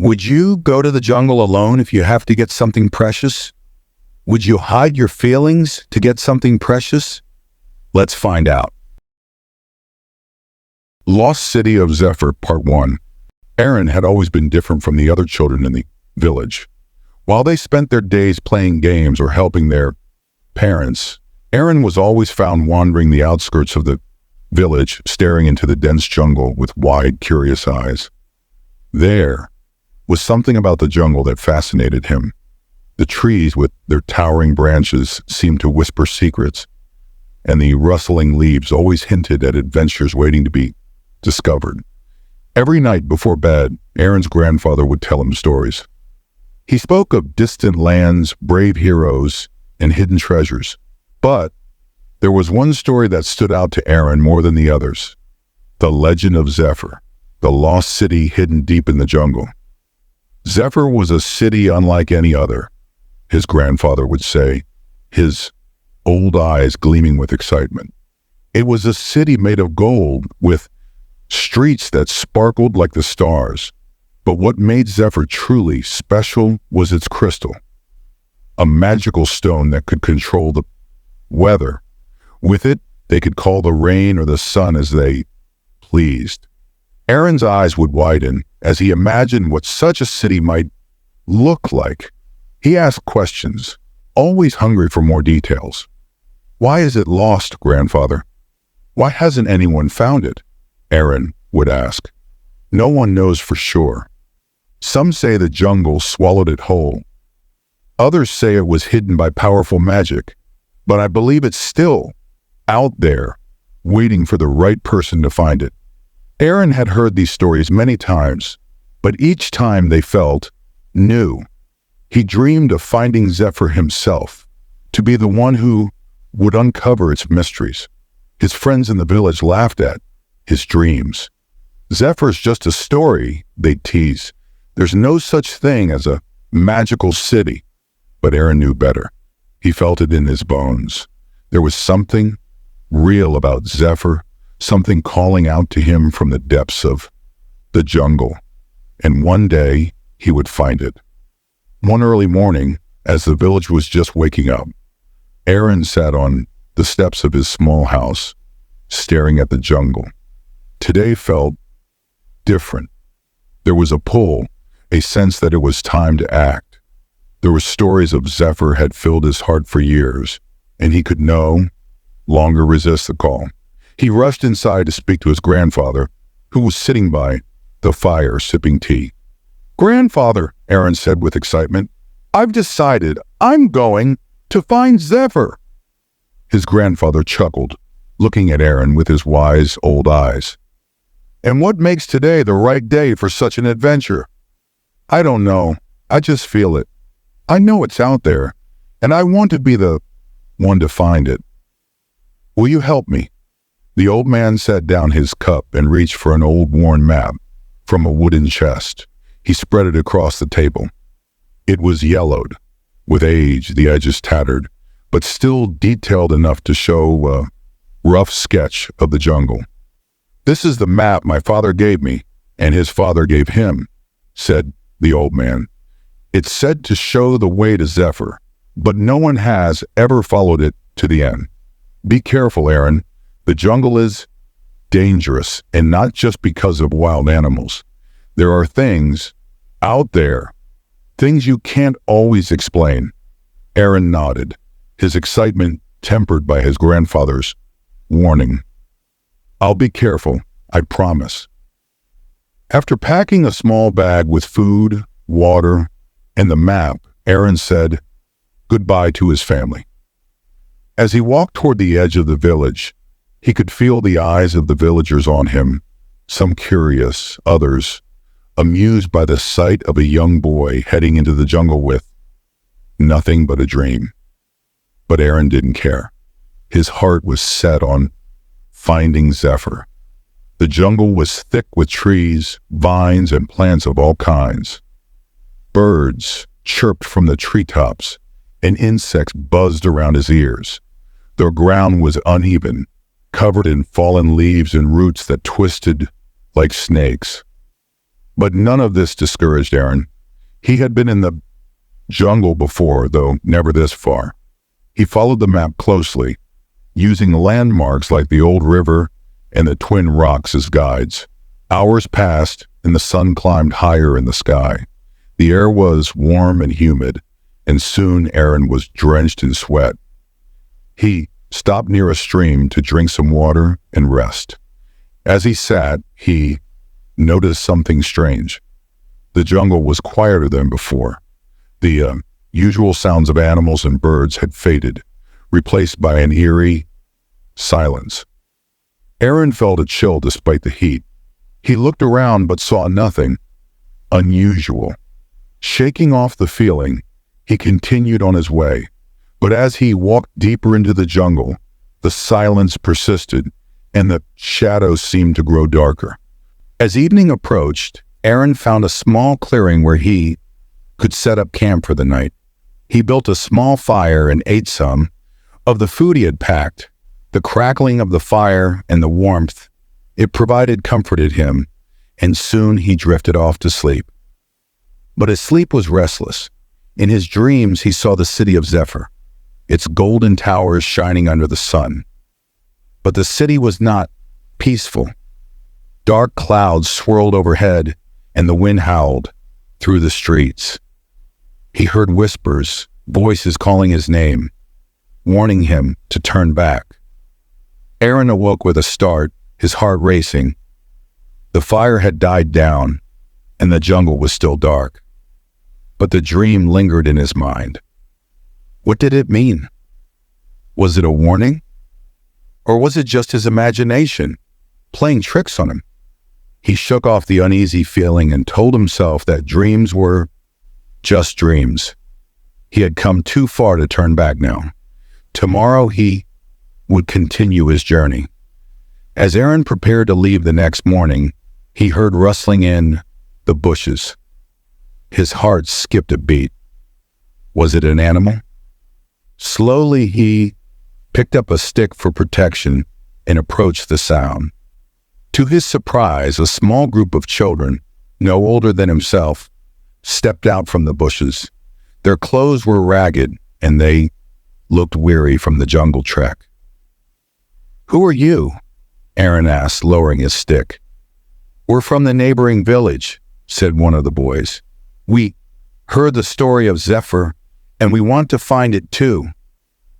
Would you go to the jungle alone if you have to get something precious? Would you hide your feelings to get something precious? Let's find out. Lost City of Zephyr, Part 1. Aaron had always been different from the other children in the village. While they spent their days playing games or helping their parents, Aaron was always found wandering the outskirts of the village, staring into the dense jungle with wide, curious eyes. There was something about the jungle that fascinated him. The trees with their towering branches seemed to whisper secrets, and the rustling leaves always hinted at adventures waiting to be discovered. Every night before bed, Aaron's grandfather would tell him stories. He spoke of distant lands, brave heroes, and hidden treasures. But there was one story that stood out to Aaron more than the others. The legend of Zephyr, the lost city hidden deep in the jungle. Zephyr was a city unlike any other, his grandfather would say, his old eyes gleaming with excitement. It was a city made of gold, with streets that sparkled like the stars. But what made Zephyr truly special was its crystal, a magical stone that could control the weather. With it, they could call the rain or the sun as they pleased. Aaron's eyes would widen as he imagined what such a city might look like. He asked questions, always hungry for more details. "Why is it lost, grandfather? Why hasn't anyone found it?" Aaron would ask. "No one knows for sure. Some say the jungle swallowed it whole. Others say it was hidden by powerful magic, but I believe it's still out there, waiting for the right person to find it." Aaron had heard these stories many times, but each time they felt new. He dreamed of finding Zephyr himself, to be the one who would uncover its mysteries. His friends in the village laughed at his dreams. "Zephyr's just a story," they'd tease. "There's no such thing as a magical city." But Aaron knew better. He felt it in his bones. There was something real about Zephyr, something calling out to him from the depths of the jungle. And one day, he would find it. One early morning, as the village was just waking up, Aaron sat on the steps of his small house, staring at the jungle. Today felt different. There was a pull, a sense that it was time to act. There were stories of Zephyr had filled his heart for years, and he could no longer resist the call. He rushed inside to speak to his grandfather, who was sitting by the fire sipping tea. "Grandfather," Aaron said with excitement, "I've decided I'm going to find Zephyr." His grandfather chuckled, looking at Aaron with his wise old eyes. "And what makes today the right day for such an adventure?" "I don't know. I just feel it. I know it's out there, and I want to be the one to find it. Will you help me?" The old man set down his cup and reached for an old worn map from a wooden chest. He spread it across the table. It was yellowed. With age, the edges tattered, but still detailed enough to show a rough sketch of the jungle. "This is the map my father gave me, and his father gave him," said the old man. "It's said to show the way to Zephyr, but no one has ever followed it to the end. Be careful, Aaron. The jungle is dangerous, and not just because of wild animals. There are things out there, things you can't always explain." Aaron nodded, his excitement tempered by his grandfather's warning. "I'll be careful, I promise." After packing a small bag with food, water, and the map, Aaron said goodbye to his family. As he walked toward the edge of the village, he could feel the eyes of the villagers on him, some curious, others amused by the sight of a young boy heading into the jungle with nothing but a dream. But Aaron didn't care. His heart was set on finding Zephyr. The jungle was thick with trees, vines, and plants of all kinds. Birds chirped from the treetops, and insects buzzed around his ears. The ground was uneven, covered in fallen leaves and roots that twisted like snakes. But none of this discouraged Aaron. He had been in the jungle before, though never this far. He followed the map closely, using landmarks like the old river and the twin rocks as guides. Hours passed, and the sun climbed higher in the sky. The air was warm and humid, and soon Aaron was drenched in sweat. He stopped near a stream to drink some water and rest. As he sat, he noticed something strange. The jungle was quieter than before. The usual sounds of animals and birds had faded, replaced by an eerie silence. Aaron felt a chill despite the heat. He looked around but saw nothing unusual. Shaking off the feeling, he continued on his way. But as he walked deeper into the jungle, the silence persisted and the shadows seemed to grow darker. As evening approached, Aaron found a small clearing where he could set up camp for the night. He built a small fire and ate some of the food he had packed. The crackling of the fire and the warmth it provided comforted him, and soon he drifted off to sleep. But his sleep was restless. In his dreams, he saw the city of Zephyr, its golden towers shining under the sun. But the city was not peaceful. Dark clouds swirled overhead, and the wind howled through the streets. He heard whispers, voices calling his name, warning him to turn back. Aaron awoke with a start, his heart racing. The fire had died down, and the jungle was still dark. But the dream lingered in his mind. What did it mean? Was it a warning? Or was it just his imagination playing tricks on him? He shook off the uneasy feeling and told himself that dreams were just dreams. He had come too far to turn back now. Tomorrow he would continue his journey. As Aaron prepared to leave the next morning, he heard rustling in the bushes. His heart skipped a beat. Was it an animal? Slowly he picked up a stick for protection and approached the sound. To his surprise, a small group of children, no older than himself, stepped out from the bushes. Their clothes were ragged, and they looked weary from the jungle trek. "Who are you?" Aaron asked, lowering his stick. "We're from the neighboring village," said one of the boys. "We heard the story of Zephyr, and we want to find it too."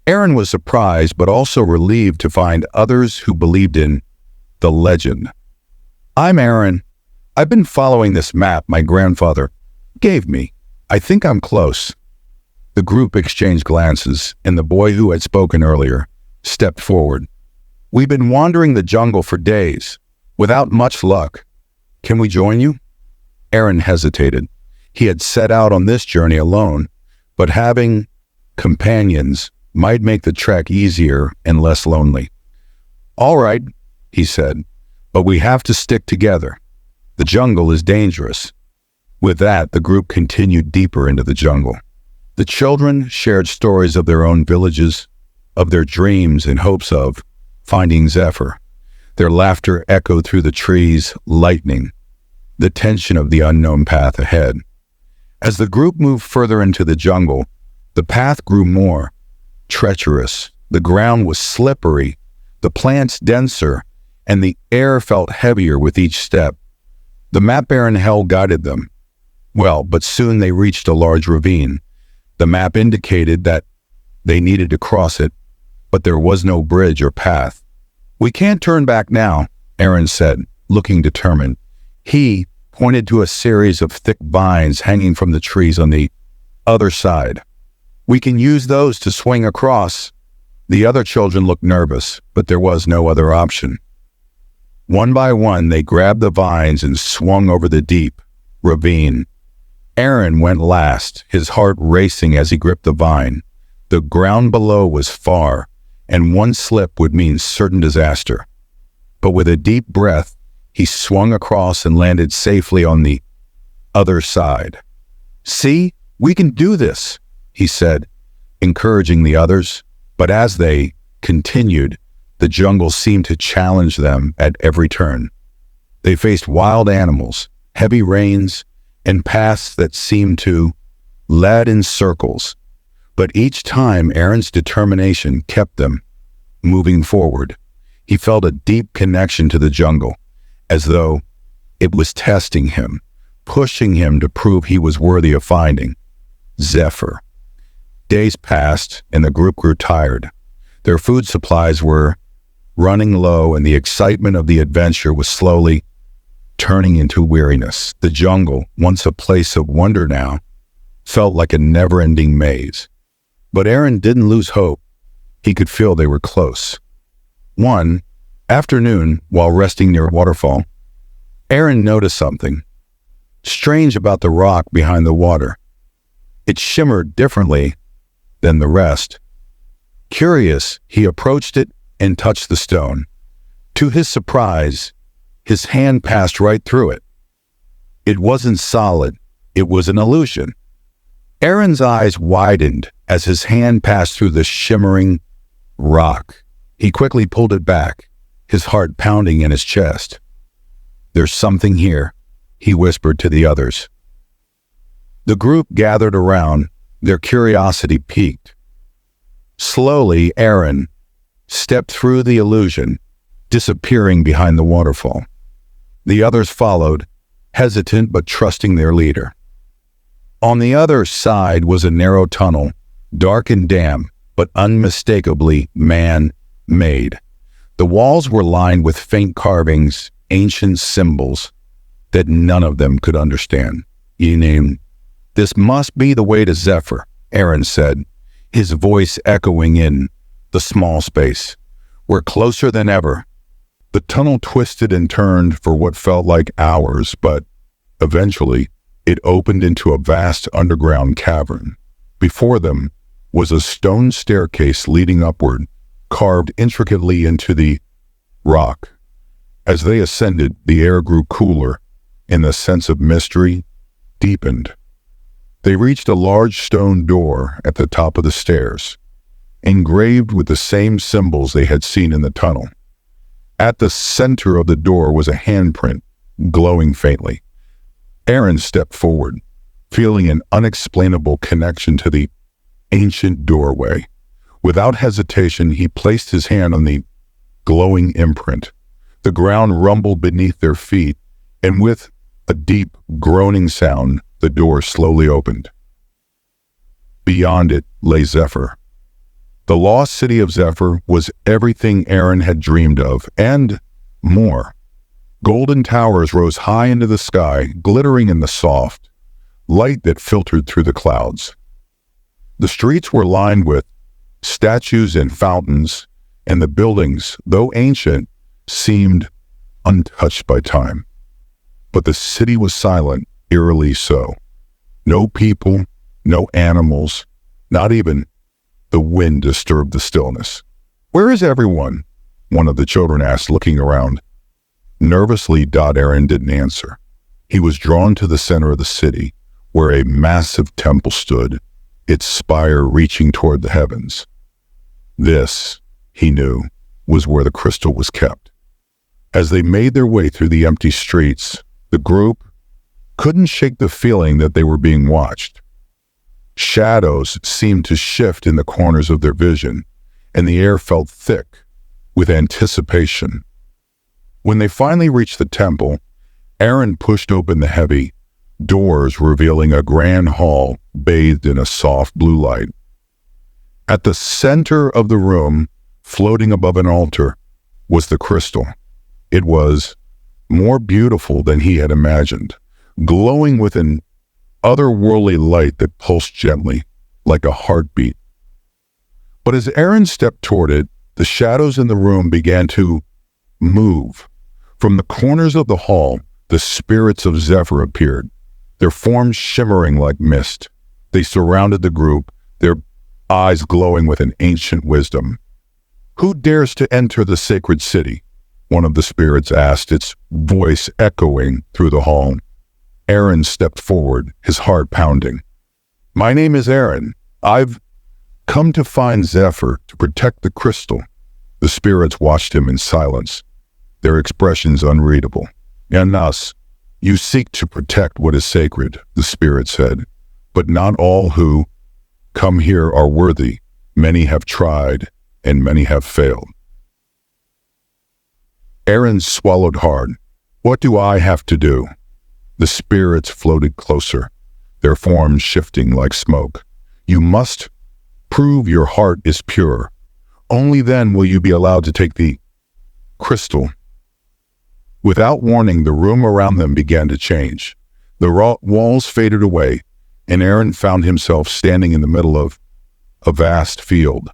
Aaron was surprised, but also relieved to find others who believed in the legend. "I'm Aaron. I've been following this map my grandfather gave me. I think I'm close." The group exchanged glances, and the boy who had spoken earlier stepped forward. "We've been wandering the jungle for days, without much luck. Can we join you?" Aaron hesitated. He had set out on this journey alone, but having companions might make the trek easier and less lonely. "All right," he said, "but we have to stick together. The jungle is dangerous." With that, the group continued deeper into the jungle. The children shared stories of their own villages, of their dreams and hopes of finding Zephyr. Their laughter echoed through the trees, lightening the tension of the unknown path ahead. As the group moved further into the jungle, the path grew more treacherous. The ground was slippery, the plants denser, and the air felt heavier with each step. The map Aaron held guided them. Well, but soon they reached a large ravine. The map indicated that they needed to cross it, but there was no bridge or path. "We can't turn back now," Aaron said, looking determined. He pointed to a series of thick vines hanging from the trees on the other side. "We can use those to swing across." The other children looked nervous, but there was no other option. One by one, they grabbed the vines and swung over the deep ravine. Aaron went last, his heart racing as he gripped the vine. The ground below was far, and one slip would mean certain disaster. But with a deep breath, he swung across and landed safely on the other side. "See, we can do this," he said, encouraging the others. But as they continued, the jungle seemed to challenge them at every turn. They faced wild animals, heavy rains, and paths that seemed to lead in circles. But each time Aaron's determination kept them moving forward. He felt a deep connection to the jungle, as though it was testing him, pushing him to prove he was worthy of finding Zephyr. Days passed, and the group grew tired. Their food supplies were running low, and the excitement of the adventure was slowly turning into weariness. The jungle, once a place of wonder now, felt like a never-ending maze. But Aaron didn't lose hope. He could feel they were close. One afternoon, while resting near a waterfall, Aaron noticed something strange about the rock behind the water. It shimmered differently than the rest. Curious, he approached it and touched the stone. To his surprise, his hand passed right through it. It wasn't solid. It was an illusion. Aaron's eyes widened as his hand passed through the shimmering rock. He quickly pulled it back, his heart pounding in his chest. "There's something here," he whispered to the others. The group gathered around, their curiosity piqued. Slowly, Aaron stepped through the illusion, disappearing behind the waterfall. The others followed, hesitant but trusting their leader. On the other side was a narrow tunnel, dark and damp, but unmistakably man-made. The walls were lined with faint carvings, ancient symbols that none of them could understand. "This must be the way to Zephyr," Aaron said, his voice echoing in the small space. "We're closer than ever." The tunnel twisted and turned for what felt like hours, but eventually it opened into a vast underground cavern. Before them was a stone staircase leading upward, carved intricately into the rock. As they ascended, the air grew cooler, and the sense of mystery deepened. They reached a large stone door at the top of the stairs, engraved with the same symbols they had seen in the tunnel. At the center of the door was a handprint, glowing faintly. Aaron stepped forward, feeling an unexplainable connection to the ancient doorway. Without hesitation, he placed his hand on the glowing imprint. The ground rumbled beneath their feet, and with a deep, groaning sound, the door slowly opened. Beyond it lay Zephyr. The Lost City of Zephyr was everything Aaron had dreamed of, and more. Golden towers rose high into the sky, glittering in the soft light that filtered through the clouds. The streets were lined with statues and fountains, and the buildings, though ancient, seemed untouched by time. But the city was silent, eerily so. No people, no animals, not even the wind disturbed the stillness. "Where is everyone?" one of the children asked, looking around. Nervously, Aaron didn't answer. He was drawn to the center of the city, where a massive temple stood, its spire reaching toward the heavens. This, he knew, was where the crystal was kept. As they made their way through the empty streets, the group couldn't shake the feeling that they were being watched. Shadows seemed to shift in the corners of their vision, and the air felt thick with anticipation. When they finally reached the temple, Aaron pushed open the heavy doors, revealing a grand hall bathed in a soft blue light. At the center of the room, floating above an altar, was the crystal. It was more beautiful than he had imagined, glowing with an otherworldly light that pulsed gently, like a heartbeat. But as Aaron stepped toward it, the shadows in the room began to move. From the corners of the hall, the spirits of Zephyr appeared, their forms shimmering like mist. They surrounded the group, their eyes glowing with an ancient wisdom. "Who dares to enter the sacred city?" one of the spirits asked, its voice echoing through the hall. Aaron stepped forward, his heart pounding. "My name is Aaron. I've come to find Zephyr, to protect the crystal." The spirits watched him in silence, their expressions unreadable. "And us," You seek to protect what is sacred, the spirit said, but not all who come here are worthy. Many have tried, and many have failed. Aaron swallowed hard. What do I have to do? The spirits floated closer, their forms shifting like smoke. You must prove your heart is pure. Only then will you be allowed to take the crystal. Without warning, the room around them began to change. The walls faded away, and Aaron found himself standing in the middle of a vast field.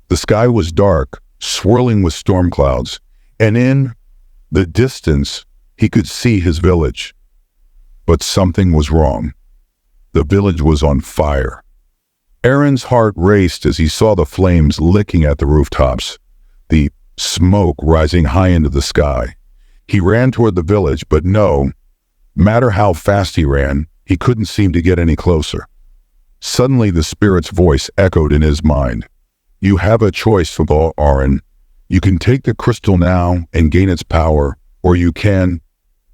The sky was dark, swirling with storm clouds, and in the distance, he could see his village. But something was wrong. The village was on fire. Aaron's heart raced as he saw the flames licking at the rooftops, the smoke rising high into the sky. He ran toward the village, but no matter how fast he ran, he couldn't seem to get any closer. Suddenly, the spirit's voice echoed in his mind. You have a choice, Aaron. You can take the crystal now and gain its power, or you can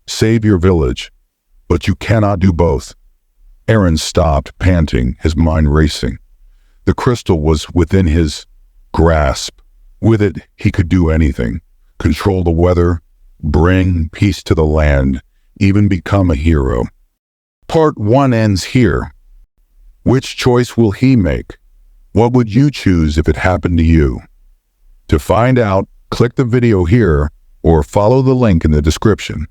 save your village, but you cannot do both. Aaron stopped, panting, his mind racing. The crystal was within his grasp. With it, he could do anything, control the weather, bring peace to the land, even become a hero. Part 1 ends here. Which choice will he make? What would you choose if it happened to you? To find out, click the video here or follow the link in the description.